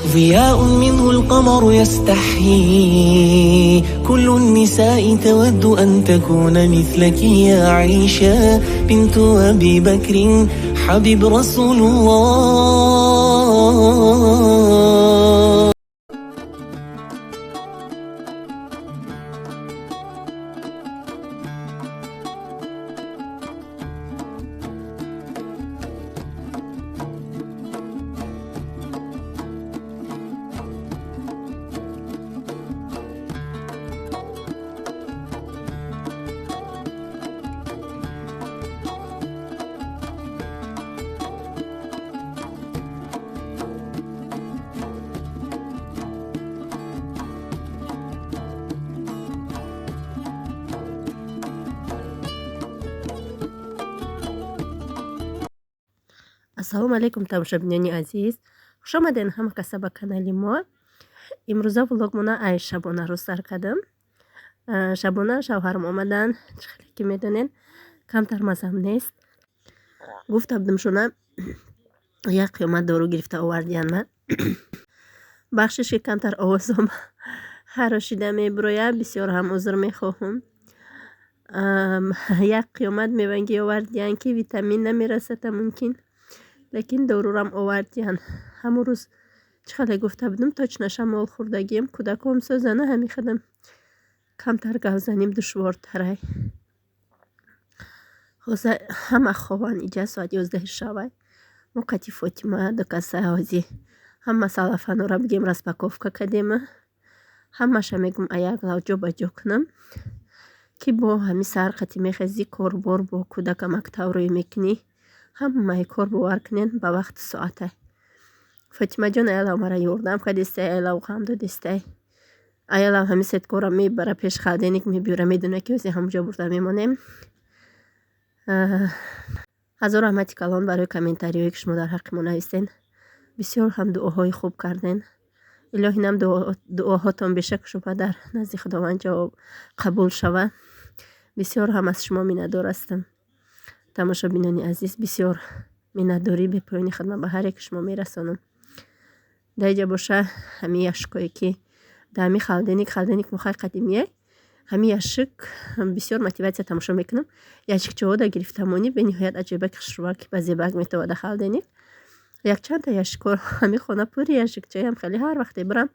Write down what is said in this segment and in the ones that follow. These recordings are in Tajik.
ضياء منه القمر يستحيي، كل النساء تود أن تكون مثلك يا عائشة بنت أبي بكر حبيب رسول الله. ассалому алайкум тамошобинони азиз, хуш омаден ҳама каса ба канали мо. имрӯза влогмона ай шабонаро сар кардам. Шабона шавҳарам омадан, хеле ки медонен камтар мазам нест. Гуфта будам шуна як қиёмат дору гирифта овардиянма. бахшеш ки камтар овозом ҳарошида мебирояд, бисёр ҳам узр мехоҳам. як қиёмат меванги овардиян ки витамин намерасада мумкин, лекин дорурам овардиян. ҳамун рӯз чӣ хеле гуфта будам, точно шамол хӯрдагием, кӯдаком сӯзана ҳами хадам камтар гавзаним душвортарай. ҳоза ҳама хован иҷа соат 11 шавай. мо қати Фотима до каса ҳози ҳама салафанора бигем распаковка кардема. ҳамаша мегум аяк лав ҷо ба ҷо кунам ки бо ҳами сар қати мехези корбор бо кӯдака мактабрӯй мекунӣ. ҳамаи кор бовар кунен ба вақту соате. Фотима ҷон аялав мара ёрдам кардестай, аялав ғам додестай. Аялав ҳами сеткора мебара пеш халденик мебиёра, медуна ки ози ҳамуҷо бурда мемонем. ҳазор раҳмати калон барои комментариҳое ки шумо дар ҳаққи мо нависен. бисёр ҳам дуоҳои хуб карден. илоҳи нам дуоҳотон бешак шуба дар назди худованд ҷавоб қабул шава. бисёр ҳам аз шумо миннатдор ҳастам. тамошобинони азиз, бисёр миннатдорӣ бепоёни хидмат ба ҳар як шумо мерасонам. дар иҷа боша ҳами яшикое ки дар ҳами халденик мухай қадимия, ҳами яшик бисёр мотиватсия тамошо мекунам. Яшикчаҳо дар гирифтамонӣ бениҳоят аҷоиба ки хушрувак ба зебак метавад дар халденик. якчанда яшикҳо ҳами хона пури яшикчаям, хеле ҳар вақте бирам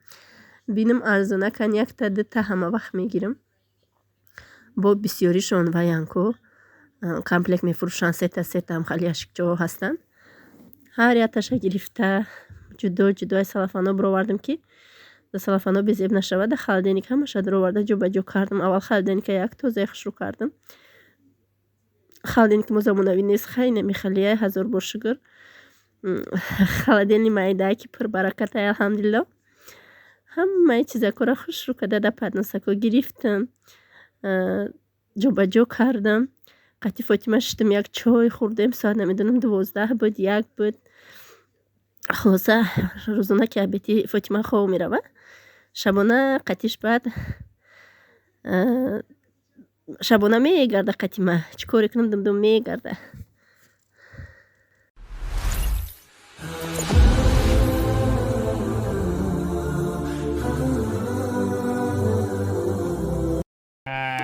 бинам арзона кан якта дута ҳама вақт мегирам. бо бисёришон ва янко комплект мефурӯшанд, сета ҳам хеле яшикчаҳо ҳастанд. ҳар якташа гирифта ҷудо ҷудои салафано бировардам ки да салафано безеб нашавад. Да халденик ҳамаша дуроварда ҷо ба ҷо кардам. аввал халденика як тозаи хушрӯ кардам. халденики мо замонавӣ нест, хай намехалия, ҳазор бор шукр. халдени майдае ки пурбаракатай, алҳамдулилло. ҳамаи чизакора хушрӯ карда да падносако гирифтам, ҷо ба ҷо кардам. қати Фотима шиштам, як чой хӯрдем, соат намедонам 12 буд, 1 буд. хулоса рӯзона ки абети Фотима хов мерава, шабона қатиш баъд шабона мегарда қатима, чӣ коре кунам думдум мегарда.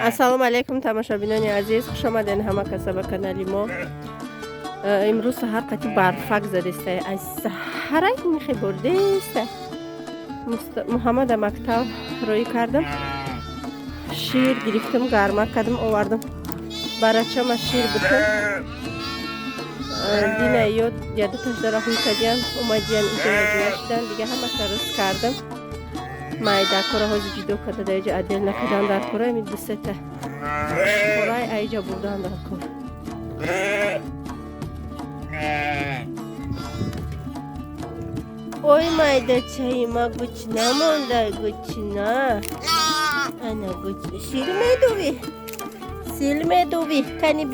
ассалому алайкум тамошобинони азиз, хуш омаден ҳама каса ба канали мо. имрӯз саҳар қати барфак задестай, аз саҳарак мехебордестай. муҳаммада мактаб рӯй кардам, шир гирифтам, гарма кардам, овардам барачама шир бутам. дина ёд ҷадаташ дара ҳуй кадиям, омадиян иҷо наҷояшидан, дига ҳамаша рӯз кардам. майда кора ҳози ҷудо карда дар иҷа адел накардан дар кора, ами дусета корай айҷа бурдан дар кор. ой майдачаима гучна мондай, гучна ана гучна сил медуви, кани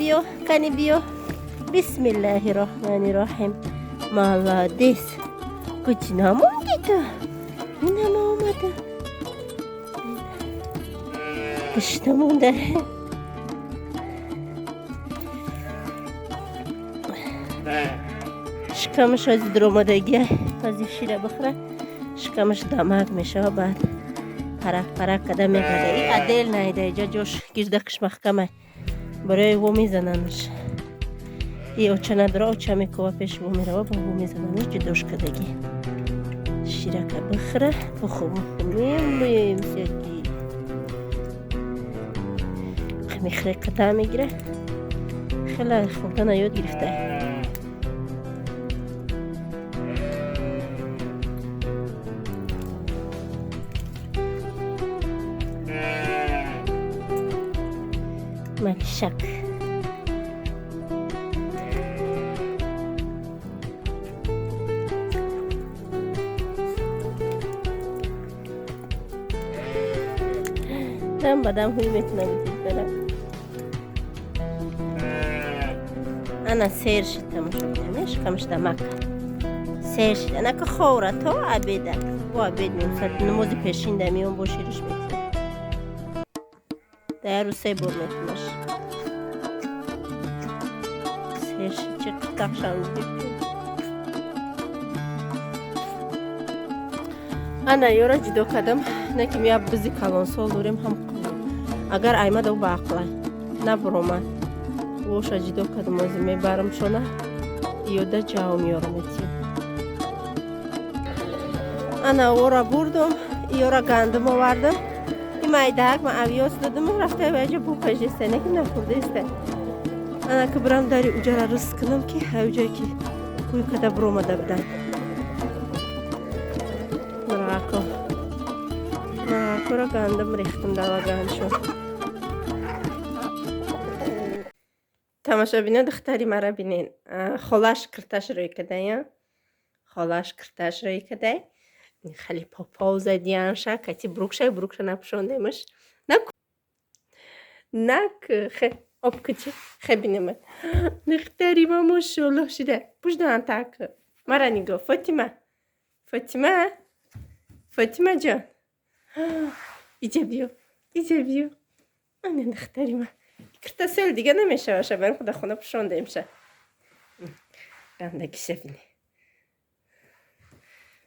биё. бисмиллаҳи роҳмани роҳим. молодец, гучна монди ту. инама омада гӯшта монда. шикамаш аз дир омадагия, ази шира бихӯра. шикамаш дамак мешава, баъд парак када мегардад. И адел найда иҷа ҷош гирдакаш маҳкамай, барои во мезананаш. И оча надора, оча мекова пеш во мерава, ба во мезананаш ҷудош кадагӣ. Ширака бихӯра, пухумем сяки мехӯре қада мегира. хеле хӯрдана ёд гирифта. Малишак. дам ба дам ҳуй метунам вуҷуд дорад. ана сер шид, тамошо кунем, шикамаш дамак сер шид. анака ховра то абеда, бо абед мемсад намози пешинда миён бо шириш метунам. дар рӯз 3 бор метунаш. сер шид чӣ қитақшам ана ёра ҷудо кардам. не ки я бизи калонсол дорем ҳам агар аймаду ба ақла набуромад воша ҷудо кардам ози мебарам шона ёда ҷао меёрам эти. ана вора бурдам ёра гандум овардам. и майдак ма авиёс дадам рафта ваҷа бухажеста не ки нахурдеста. ана ки бурам дари уҷара рис кунам ки ҳавҷае ки кӯй када буромада будан. Маракора гандам рехтам дар лаганшо. тамошобино духтари мара бинен. холаш кирташро кадая. холаш кирташро кадай. хали попауза дианша кати брукша напушондемаш. нак хе обкичи хе бинемат. духтари ма машаллоҳ шида. пуждан так. мара нигоҳ Фотима. Фотима ҷон. иҷа биё. ана духтари ма. киртасел дига намешаваша, барим худа хона пушондемша. гандагиша бине.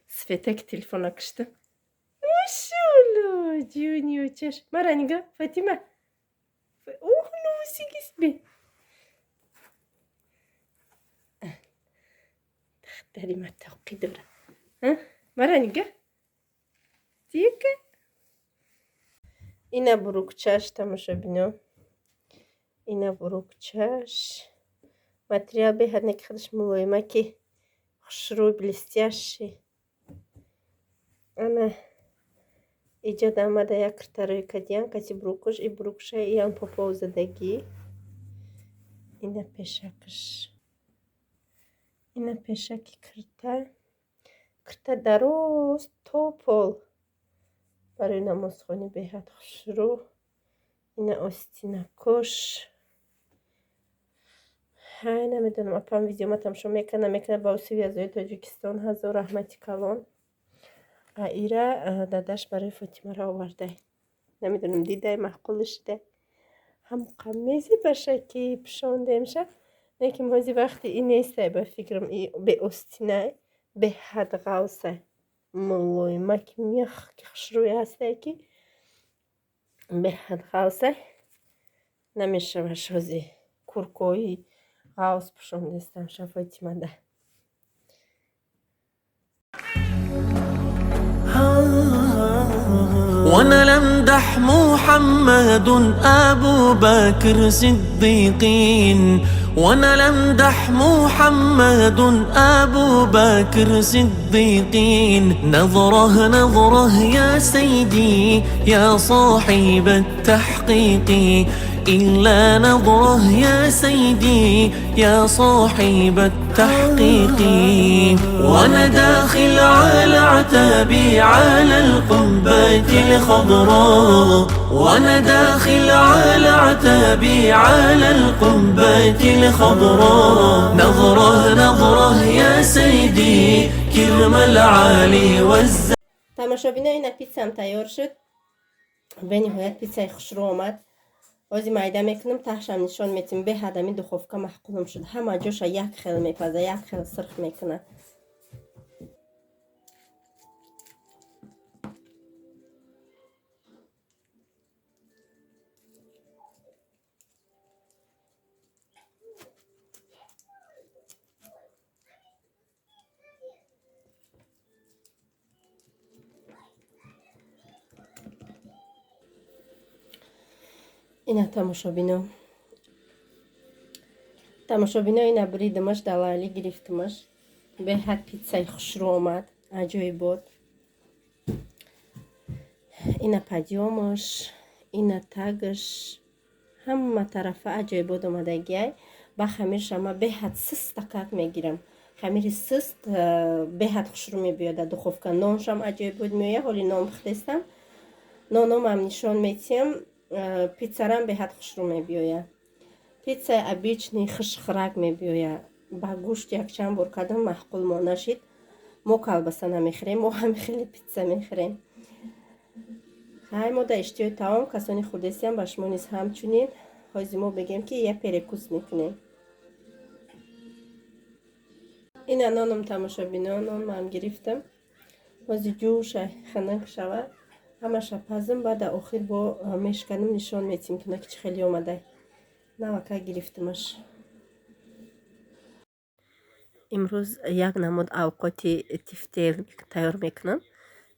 света ки телефона кишта. машаллоҳ ҷониёчаш. мара нигоҳ Фотима. ух носигис бе. духтари ма тоқӣ дора. мара нигоҳ. тика. ина бурукчаш тамошобино. ина бурукчаш. материал беҳад неки худаш мулоима ки хушрӯй блестящий. ана иҷа дамада як киртарои кадиян кати бурукуш и бурукша иян попаузадагӣ. ина пешакаш. ина пешаки кирта дароз то пол барои намозхонӣ беҳад хушрӯ. ина остинакош. ҳай намедонам апам видеома тамошо мекана ба усивиязои тоҷикистон ҳазор раҳмати калон. ира дадаш барои Фотимаро овардай. намедонам дидай маъқул шуда. ҳам қамизи башаки пушондемша. лекин ҳози вақти и нестай ба фикрам и бе остинай беҳад ғавсай. мулоима ки мех ки хушрӯй ҳастай ки беҳад ғавсай. намешаваш ҳози куркои ғавс пушондестамша Фотимада. ونلمدح محمد أبو بكر صديقين ونلمدح محمد أبو بكر صديقين نظره يا سيدي يا صاحب التحقيق إلا نظره يا سيدي يا صاحب التحقيق وأنا داخل على عتابي على القبة الخضراء وأنا داخل على عتابي على القبة الخضراء نظره يا سيدي كرم العالي والزاد. тамошобино ина питсам тайёр шуд. бениҳоят питсаи хушрӯ омад. ҳозир майда мекунам, таҳшам нишон метим. беҳадами духовка маҳқулам шуд. ҳама ҷоша як хел мепаза, як хел сирх мекуна. ина тамошобино ина бридимаш далайли гирифтимаш беҳад питсаи хушрӯ омад аҷоиб буд. ина падёмаш, ина тагаш, ҳама тарафа аҷоиб буд омадагиай. ба хамиршама беҳад сист как мегирам. хамири сист беҳад хушрӯ мебиёда духовка. Ноншам аҷоиб буд меоя. ҳоли нон пухтестам. Нономам нишон метиҳам. питсарам беҳад хушрӯ мебиёя. питсаи обичный хишхирак мебиёя. ба гӯшт якчанд бор кардам маъқул мо нашид. мо колбаса намехӯрем, мо ҳами хеле питса мехӯрем. ҳай мо дар иштиёи таом касони хурдестиам ба шумо низ ҳамчунин ҳозир мо бигем ки я перекус мекунем. ина ноном тамошобино нонам гирифтам. ҳозир ҷӯша ханак шавад. ҳамаша пазм ба дар охир бо мешканим нишон метиҳем ки чӣ хеле омадай. навака гирифтимаш. имрӯз як намуд авқоти тифтел тайёр мекунам.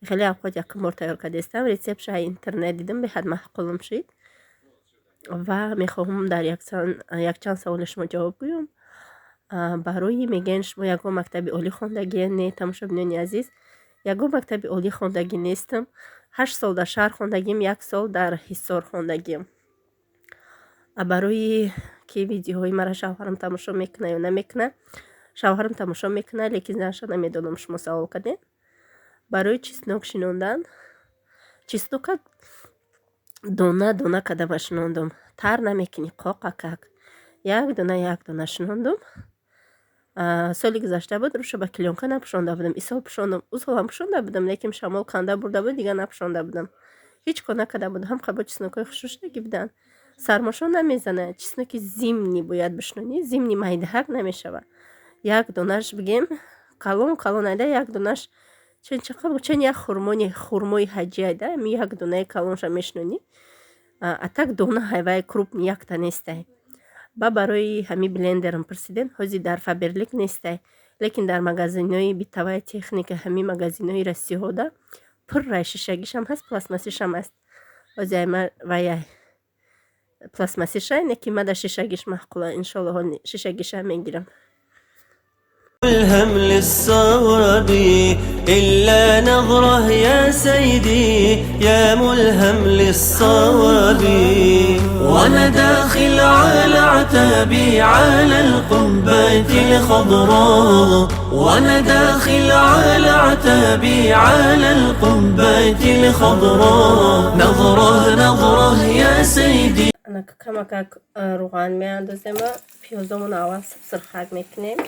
хеле авқот якум бор тайёр кардастам. рецептша интернет дидам, беҳад маъқулам шид ва мехоҳам дар якчанд саволи шумо ҷавоб гӯям. барои мегӯянд шумо ягон мактаби олӣ хондагӣ не тамошобинони азиз. ягон мактаби олӣ хондагӣ нестам. 8 сол дар шаҳр хондагим, 1 сол дар ҳисор хондагим. барои ки видеоҳои мара шавҳарам тамошо мекуна ё намекуна. шавҳарам тамошо мекуна, лекин занша намедонам шумо савол кардем. барои чеснок шинондан, чеснока дона дона кардама шинондум. тар намекунӣ қоқакак. як дона шинондум. соли гузашта буд, рӯша ба клёнка напӯшонда будам. исол пӯшондам. узолам пӯшонда будам, лекин шамол канда бурда буд, дигар напӯшонда будам. ҳеҷ кор накарда будам. ҳам қабо чеснокҳои хушрӯшдаги буданд. сармошо намезанад. чесноки зимни бояд бишнонӣ. зимни майдаҳак намешавад. як донаш бигем калон айда, як донаш чен як хурмои ҳаҷӣ айда, як донаи калонша мешнонӣ. атак дона ҳайваи крупни якта нестай. ба барои ҳами блендерам пурсидем. ҳозир дар Фаберлик нестай, лекин дар магазинои битаваи техника, ҳами магазинои расиҳода пурра шишагишам ҳаст, пластмассишам аст. ҳозир айма ваяй пластмассиша не ки мада шишагиш маъқула. иншоалло шишагиша мегирам. ملهم للصواب إلا نظرة يا سيدي يا ملهم للصواب وأنا داخل على عتابي على القبة الخضراء وأنا داخل على عتابي على القبة الخضراء نظرة يا سيدي. أنا كماك روغان میاندازم. پیازمون اول سرخک میکنیم.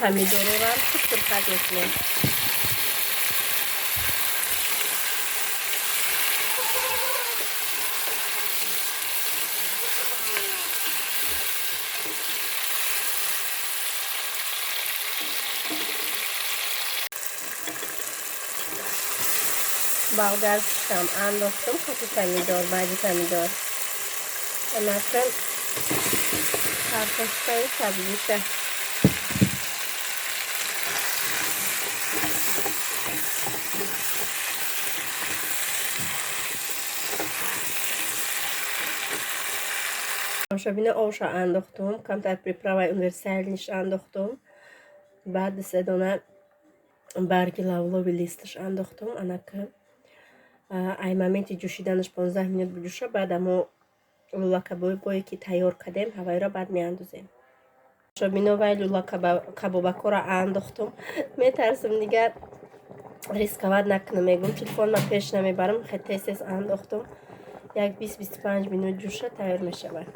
پمیدور رو هم سرخک میکنیم. Balgazisham andoktum xati pomidor, badi pomidor. Anakan kartoshkay sabzisha. Tamoshabina ovsha andoktum, kamtar pripravay universalnish andoktum. Ba'd sedona барги лавлови листаш андохтам. анака ай моменти ҷӯшиданаш 15 минут биҷӯша. баъд амо лӯлакабобое ки тайёр кардем ҳавайро баъд меандозем. шобиновай лӯлакабобакора андохтам. метарсам дигар рисковат накунам. мегӯям телефонма пеш намебарам. хе тез андохтам. як 20-25 минут ҷӯша тайёр мешавад.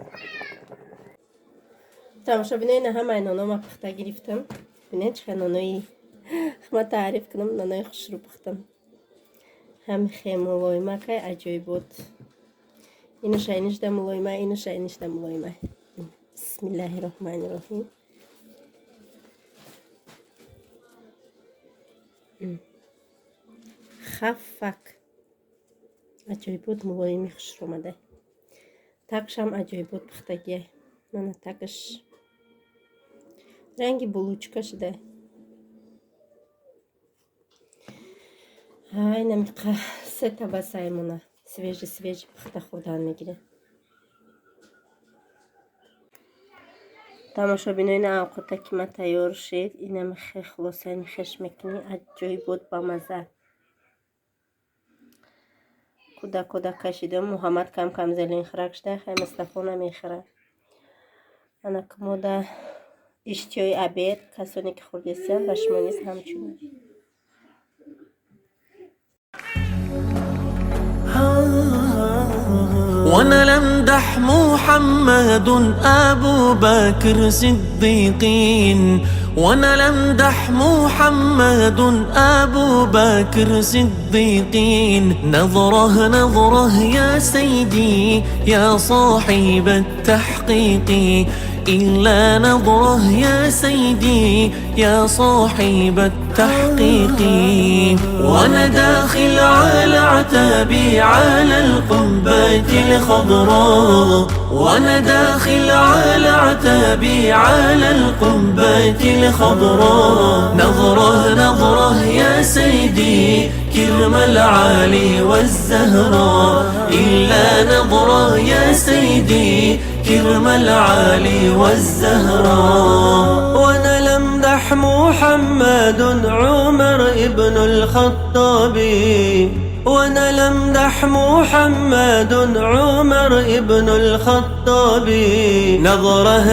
тамошобинои на ҳамаи нонома пухта гирифтам. бинед чӣ нонои ما تعریف کنم نانای خوش رو پختم. هم خیلی ملایمه که عجیب بود. اینو شاینش دم ملایمه، اینو شاینش دم ملایمه. بسم الله الرحمن الرحیم. خفک. عجیب بود ملایمی خوش رو مده. تاکشم عجیب بود پختگیه. Mana takish rangi булочка шуда. Айна миқа се табасаймуна свежий пухта хурдан мегире. тамошобинони овқата ки ма тайёр шид, инам хе хулосани хеш мекини аҷоиб буд ба маза. куда кашидам. Муҳаммад кам зелин хирак шуда, хе Мустафо намехира. ана ки мода иштиёи обед касоне ки хурдисиян ба шумо низ ҳамчунин. وانا لمدح محمد ابو بكر صديقين، وانا لمدح محمد ابو بكر صديقين. نظره يا سيدي يا صاحب التحقيق، إلا نظره يا سيدي يا صاحب التحقيق. وانا داخل على عتابي على القبة الخضراء، وانا داخل على عتابي على القبة الخضراء. نظره يا سيدي كرم العالي والزهراء، إلا نظره يا سيدي كرم العالي والزهراء. وانا لمدح محمد عمر ابن الخطاب، وانا لمدح محمد عمر ابن الخطاب. نظره